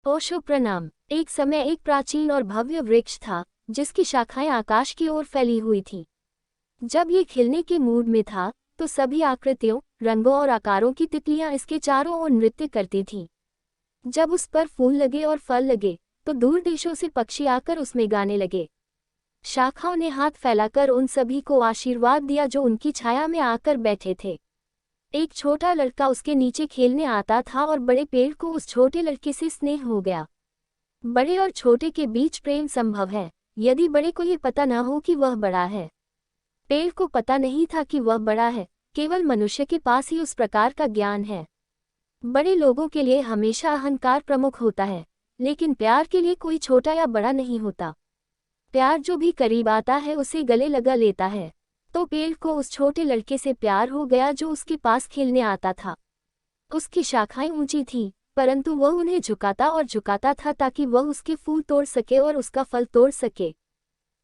ओशो प्रणाम। एक समय एक प्राचीन और भव्य वृक्ष था जिसकी शाखाएं आकाश की ओर फैली हुई थीं। जब ये खिलने के मूड में था तो सभी आकृतियों, रंगों और आकारों की तितलियां इसके चारों ओर नृत्य करती थीं। जब उस पर फूल लगे और फल लगे तो दूर देशों से पक्षी आकर उसमें गाने लगे। शाखाओं ने हाथ फैलाकर उन सभी को आशीर्वाद दिया जो उनकी छाया में आकर बैठे थे। एक छोटा लड़का उसके नीचे खेलने आता था और बड़े पेड़ को उस छोटे लड़के से स्नेह हो गया। बड़े और छोटे के बीच प्रेम संभव है यदि बड़े को ये पता न हो कि वह बड़ा है। पेड़ को पता नहीं था कि वह बड़ा है, केवल मनुष्य के पास ही उस प्रकार का ज्ञान है। बड़े लोगों के लिए हमेशा अहंकार प्रमुख होता है, लेकिन प्यार के लिए कोई छोटा या बड़ा नहीं होता। प्यार जो भी करीब आता है उसे गले लगा लेता है। तो पेड़ को उस छोटे लड़के से प्यार हो गया जो उसके पास खेलने आता था। उसकी शाखाएं ऊंची थीं, परंतु वह उन्हें झुकाता और झुकाता था ताकि वह उसके फूल तोड़ सके और उसका फल तोड़ सके।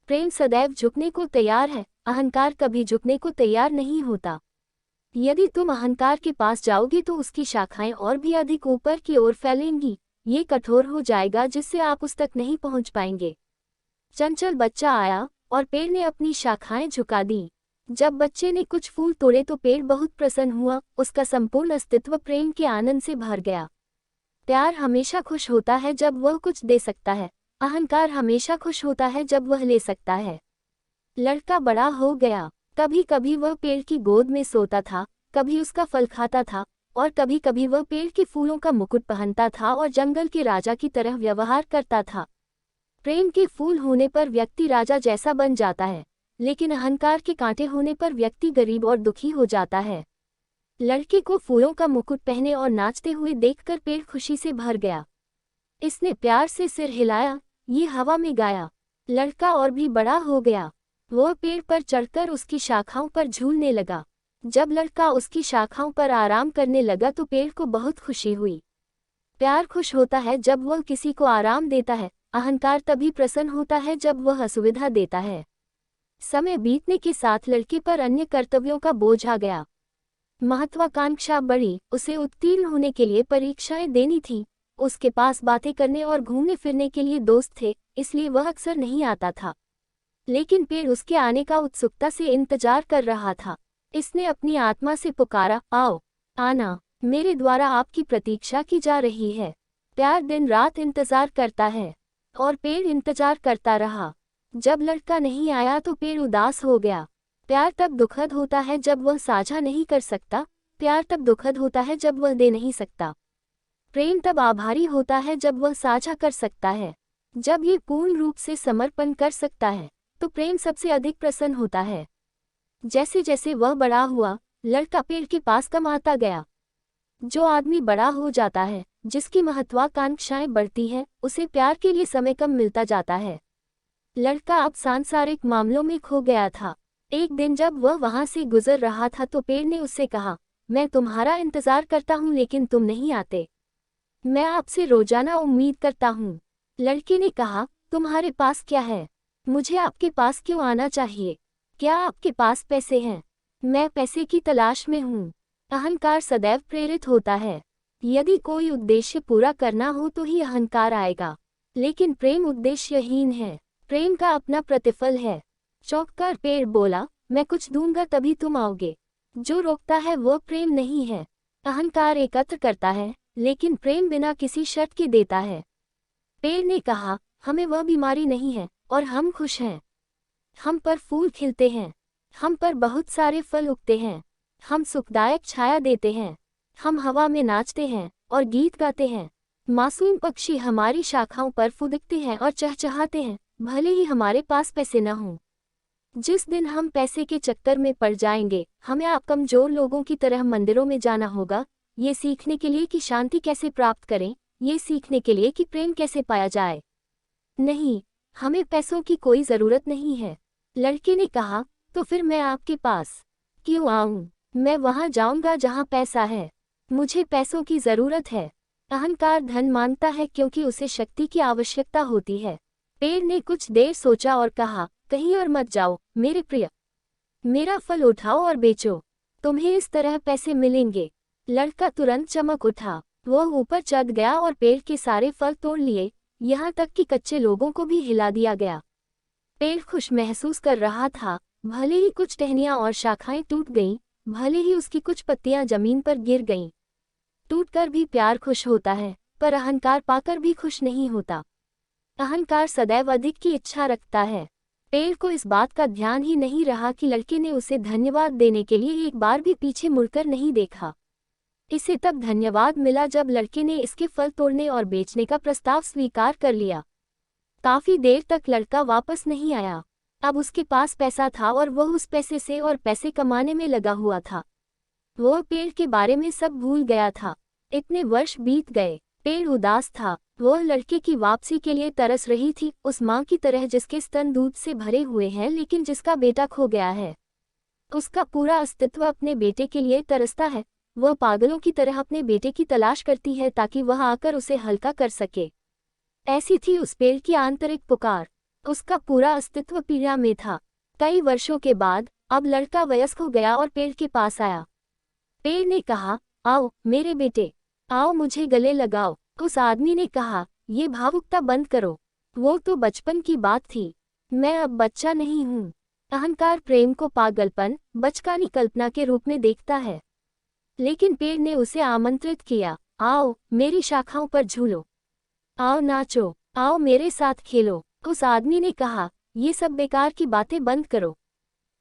प्रेम सदैव झुकने को तैयार है, अहंकार कभी झुकने को तैयार नहीं होता। यदि तुम अहंकार के पास जाओगे तो उसकी शाखाएं और भी अधिक ऊपर की ओर फैलेंगी। ये कठोर हो जाएगा जिससे आप उस तक नहीं पहुंच पाएंगे। चंचल बच्चा आया और पेड़ ने अपनी शाखाएं झुका दी। जब बच्चे ने कुछ फूल तोड़े तो पेड़ बहुत प्रसन्न हुआ, उसका संपूर्ण अस्तित्व प्रेम के आनंद से भर गया। प्यार हमेशा खुश होता है जब वह कुछ दे सकता है, अहंकार हमेशा खुश होता है जब वह ले सकता है। लड़का बड़ा हो गया। कभी कभी वह पेड़ की गोद में सोता था, कभी उसका फल खाता था, और कभी कभी वह पेड़ के फूलों का मुकुट पहनता था और जंगल के राजा की तरह व्यवहार करता था। प्रेम के फूल होने पर व्यक्ति राजा जैसा बन जाता है, लेकिन अहंकार के कांटे होने पर व्यक्ति गरीब और दुखी हो जाता है। लड़के को फूलों का मुकुट पहने और नाचते हुए देखकर पेड़ खुशी से भर गया। इसने प्यार से सिर हिलाया, ये हवा में गाया। लड़का और भी बड़ा हो गया। वह पेड़ पर चढ़कर उसकी शाखाओं पर झूलने लगा। जब लड़का उसकी शाखाओं पर आराम करने लगा तो पेड़ को बहुत खुशी हुई। प्यार खुश होता है जब वह किसी को आराम देता है, अहंकार तभी प्रसन्न होता है जब वह असुविधा देता है। समय बीतने के साथ लड़के पर अन्य कर्तव्यों का बोझ आ गया। महत्वाकांक्षा बढ़ी, उसे उत्तीर्ण होने के लिए परीक्षाएं देनी थी। उसके पास बातें करने और घूमने फिरने के लिए दोस्त थे, इसलिए वह अक्सर नहीं आता था। लेकिन पेड़ उसके आने का उत्सुकता से इंतजार कर रहा था। इसने अपनी आत्मा से पुकारा, आओ, आना, मेरे द्वारा आपकी प्रतीक्षा की जा रही है। प्यार दिन रात इंतजार करता है और पेड़ इंतजार करता रहा। जब लड़का नहीं आया तो पेड़ उदास हो गया। प्यार तब दुखद होता है जब वह साझा नहीं कर सकता, प्यार तब दुखद होता है जब वह दे नहीं सकता। प्रेम तब आभारी होता है जब वह साझा कर सकता है। जब ये पूर्ण रूप से समर्पण कर सकता है तो प्रेम सबसे अधिक प्रसन्न होता है। जैसे जैसे वह बड़ा हुआ, लड़का पेड़ के पास कम आता गया। जो आदमी बड़ा हो जाता है, जिसकी महत्वाकांक्षाएं बढ़ती हैं, उसे प्यार के लिए समय कम मिलता जाता है। लड़का अब सांसारिक मामलों में खो गया था। एक दिन जब वह वहां से गुजर रहा था तो पेड़ ने उससे कहा, मैं तुम्हारा इंतजार करता हूँ लेकिन तुम नहीं आते। मैं आपसे रोजाना उम्मीद करता हूँ। लड़के ने कहा, तुम्हारे पास क्या है? मुझे आपके पास क्यों आना चाहिए? क्या आपके पास पैसे हैं? मैं पैसे की तलाश में हूँ। अहंकार सदैव प्रेरित होता है। यदि कोई उद्देश्य पूरा करना हो तो ही अहंकार आएगा, लेकिन प्रेम उद्देश्यहीन है। प्रेम का अपना प्रतिफल है। चौंककर पेड़ बोला, मैं कुछ दूंगा तभी तुम आओगे। जो रोकता है वह प्रेम नहीं है। अहंकार एकत्र करता है, लेकिन प्रेम बिना किसी शर्त के देता है। पेड़ ने कहा, हमें वह बीमारी नहीं है और हम खुश हैं। हम पर फूल खिलते हैं, हम पर बहुत सारे फल उगते हैं, हम सुखदायक छाया देते हैं, हम हवा में नाचते हैं और गीत गाते हैं। मासूम पक्षी हमारी शाखाओं पर फुदकते हैं और चहचहाते हैं, भले ही हमारे पास पैसे न हों। जिस दिन हम पैसे के चक्कर में पड़ जाएंगे, हमें आप कमजोर लोगों की तरह मंदिरों में जाना होगा, ये सीखने के लिए कि शांति कैसे प्राप्त करें, ये सीखने के लिए कि प्रेम कैसे पाया जाए। नहीं, हमें पैसों की कोई ज़रूरत नहीं है। लड़के ने कहा, तो फिर मैं आपके पास क्यों आऊं? मैं वहां जाऊंगा जहां पैसा है। मुझे पैसों की ज़रूरत है। अहंकार धन मांगता है क्योंकि उसे शक्ति की आवश्यकता होती है। पेड़ ने कुछ देर सोचा और कहा, कहीं और मत जाओ मेरे प्रिय। मेरा फल उठाओ और बेचो, तुम्हें इस तरह पैसे मिलेंगे। लड़का तुरंत चमक उठा। वह ऊपर चढ़ गया और पेड़ के सारे फल तोड़ लिए, यहाँ तक कि कच्चे लोगों को भी हिला दिया गया। पेड़ खुश महसूस कर रहा था, भले ही कुछ टहनियां और शाखाएं टूट गईं, भले ही उसकी कुछ पत्तियां जमीन पर गिर गईं। टूटकर भी प्यार खुश होता है, पर अहंकार पाकर भी खुश नहीं होता। अहंकार सदैव अधिक की इच्छा रखता है। पेड़ को इस बात का ध्यान ही नहीं रहा कि लड़के ने उसे धन्यवाद देने के लिए एक बार भी पीछे मुड़कर नहीं देखा। इसे तब धन्यवाद मिला जब लड़के ने इसके फल तोड़ने और बेचने का प्रस्ताव स्वीकार कर लिया। काफी देर तक लड़का वापस नहीं आया। अब उसके पास पैसा था और वह उस पैसे से और पैसे कमाने में लगा हुआ था। वह पेड़ के बारे में सब भूल गया था। इतने वर्ष बीत गए, पेड़ उदास था। वह लड़के की वापसी के लिए तरस रही थी, उस माँ की तरह जिसके स्तन दूध से भरे हुए हैं लेकिन जिसका बेटा खो गया है। उसका पूरा अस्तित्व अपने बेटे के लिए तरसता है। वह पागलों की तरह अपने बेटे की तलाश करती है ताकि वह आकर उसे हल्का कर सके। ऐसी थी उस पेड़ की आंतरिक पुकार। उसका पूरा अस्तित्व पीड़ा में था। कई वर्षों के बाद अब लड़का वयस्क हो गया और पेड़ के पास आया। पेड़ ने कहा, आओ मेरे बेटे, आओ मुझे गले लगाओ। उस आदमी ने कहा, ये भावुकता बंद करो, वो तो बचपन की बात थी, मैं अब बच्चा नहीं हूँ। अहंकार प्रेम को पागलपन, बचकानी कल्पना के रूप में देखता है। लेकिन पेड़ ने उसे आमंत्रित किया, आओ मेरी शाखाओं पर झूलो, आओ नाचो, आओ मेरे साथ खेलो। उस आदमी ने कहा, ये सब बेकार की बातें बंद करो,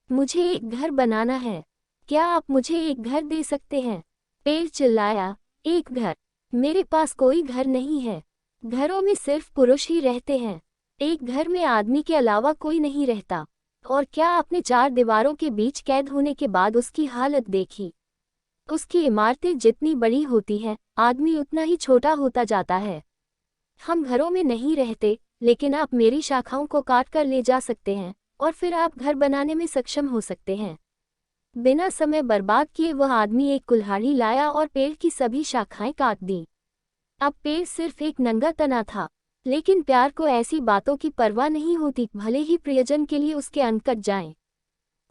मुझे एक घर बनाना है, क्या आप मुझे एक घर दे सकते हैं? पेड़ चिल्लाया, एक घर? मेरे पास कोई घर नहीं है। घरों में सिर्फ पुरुष ही रहते हैं। एक घर में आदमी के अलावा कोई नहीं रहता। और क्या आपने 4 दीवारों के बीच कैद होने के बाद उसकी हालत देखी? उसकी इमारतें जितनी बड़ी होती हैं, आदमी उतना ही छोटा होता जाता है। हम घरों में नहीं रहते, लेकिन आप मेरी शाखाओं को काट कर ले जा सकते हैं और फिर आप घर बनाने में सक्षम हो सकते हैं। बिना समय बर्बाद किए वह आदमी एक कुल्हाड़ी लाया और पेड़ की सभी शाखाएं काट दी। अब पेड़ सिर्फ एक नंगा तना था, लेकिन प्यार को ऐसी बातों की परवाह नहीं होती, भले ही प्रियजन के लिए उसके अंग कट जाएं।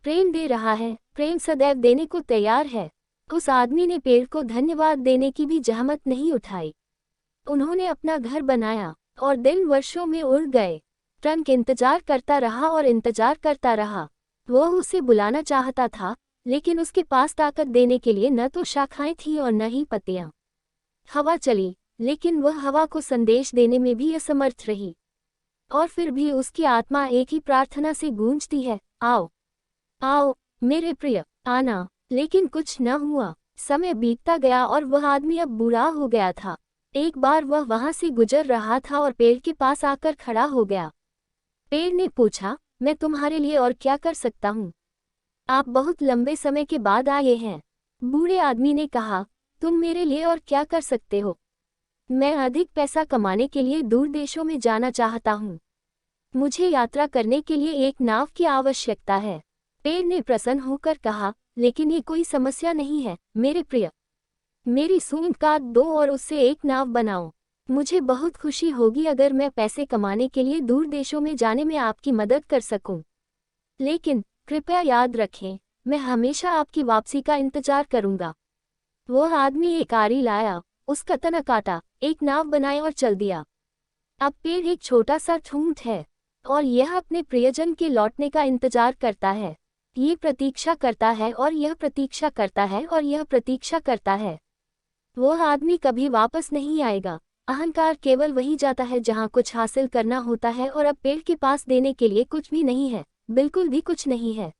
प्रेम दे रहा है, प्रेम सदैव देने को तैयार है। उस आदमी ने पेड़ को धन्यवाद देने की भी जहमत नहीं उठाई। उन्होंने अपना घर बनाया और दिन वर्षों में उड़ गए। ट्रंक इंतजार करता रहा और इंतजार करता रहा। वह उसे बुलाना चाहता था, लेकिन उसके पास ताकत देने के लिए न तो शाखाएं थीं और न ही पत्तियां। हवा चली, लेकिन वह हवा को संदेश देने में भी असमर्थ रही। और फिर भी उसकी आत्मा एक ही प्रार्थना से गूंजती है, आओ, आओ मेरे प्रिय, आना। लेकिन कुछ न हुआ। समय बीतता गया और वह आदमी अब बूढ़ा हो गया था। एक बार वह वहां से गुजर रहा था और पेड़ के पास आकर खड़ा हो गया। पेड़ ने पूछा, मैं तुम्हारे लिए और क्या कर सकता हूँ? आप बहुत लंबे समय के बाद आए हैं। बूढ़े आदमी ने कहा, तुम मेरे लिए और क्या कर सकते हो? मैं अधिक पैसा कमाने के लिए दूर देशों में जाना चाहता हूँ। मुझे यात्रा करने के लिए एक नाव की आवश्यकता है। पेड़ ने प्रसन्न होकर कहा, लेकिन ये कोई समस्या नहीं है मेरे प्रिय। मेरी सूंड काट दो और उससे एक नाव बनाओ। मुझे बहुत खुशी होगी अगर मैं पैसे कमाने के लिए दूर देशों में जाने में आपकी मदद कर सकूं। लेकिन कृपया याद रखें, मैं हमेशा आपकी वापसी का इंतजार करूंगा। वह आदमी एक आरी लाया, उसका तना काटा, एक नाव बनाई और चल दिया। अब पेड़ एक छोटा सा ठूंठ है और यह अपने प्रियजन के लौटने का इंतजार करता है। ये प्रतीक्षा करता है और यह प्रतीक्षा करता है और यह प्रतीक्षा करता है। वह आदमी कभी वापस नहीं आएगा। अहंकार केवल वही जाता है जहां कुछ हासिल करना होता है और अब पेड़ के पास देने के लिए कुछ भी नहीं है, बिल्कुल भी कुछ नहीं है।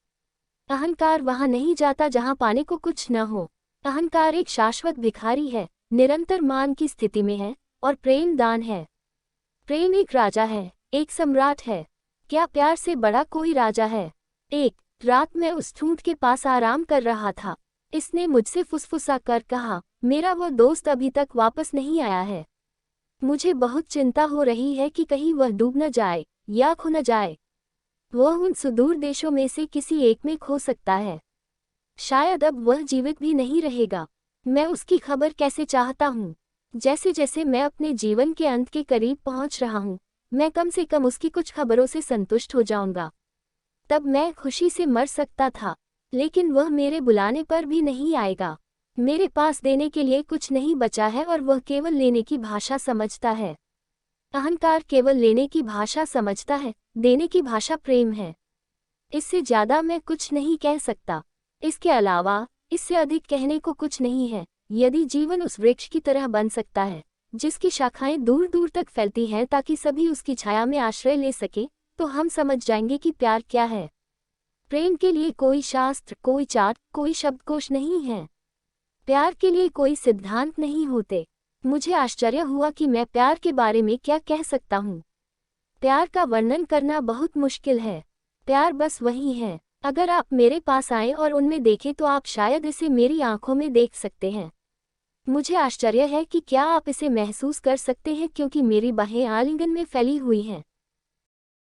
अहंकार वहां नहीं जाता जहां पाने को कुछ न हो। अहंकार एक शाश्वत भिखारी है, निरंतर मान की स्थिति में है और प्रेम दान है। प्रेम एक राजा है, एक सम्राट है। क्या प्यार से बड़ा कोई राजा है? एक रात मैं उस ठूंठ के पास आराम कर रहा था। इसने मुझसे फुसफुसा कर कहा, मेरा वो दोस्त अभी तक वापस नहीं आया है। मुझे बहुत चिंता हो रही है कि कहीं वह डूब न जाए या खो न जाए। वह उन सुदूर देशों में से किसी एक में खो सकता है। शायद अब वह जीवित भी नहीं रहेगा। मैं उसकी खबर कैसे चाहता हूँ। जैसे जैसे मैं अपने जीवन के अंत के करीब पहुँच रहा हूँ, मैं कम से कम उसकी कुछ खबरों से संतुष्ट हो जाऊंगा। तब मैं खुशी से मर सकता था, लेकिन वह मेरे बुलाने पर भी नहीं आएगा। मेरे पास देने के लिए कुछ नहीं बचा है और वह केवल लेने की भाषा समझता है। अहंकार केवल लेने की भाषा समझता है, देने की भाषा प्रेम है। इससे ज्यादा मैं कुछ नहीं कह सकता। इसके अलावा इससे अधिक कहने को कुछ नहीं है। यदि जीवन उस वृक्ष की तरह बन सकता है जिसकी शाखाएं दूर दूर तक फैलती हैं ताकि सभी उसकी छाया में आश्रय ले सके, तो हम समझ जाएंगे कि प्यार क्या है। प्रेम के लिए कोई शास्त्र, कोई चार्ट, कोई शब्दकोश नहीं है। प्यार के लिए कोई सिद्धांत नहीं होते। मुझे आश्चर्य हुआ कि मैं प्यार के बारे में क्या कह सकता हूँ। प्यार का वर्णन करना बहुत मुश्किल है। प्यार बस वही है। अगर आप मेरे पास आएं और उनमें देखें तो आप शायद इसे मेरी आंखों में देख सकते हैं। मुझे आश्चर्य है कि क्या आप इसे महसूस कर सकते हैं क्योंकि मेरी बाहें आलिंगन में फैली हुई हैं।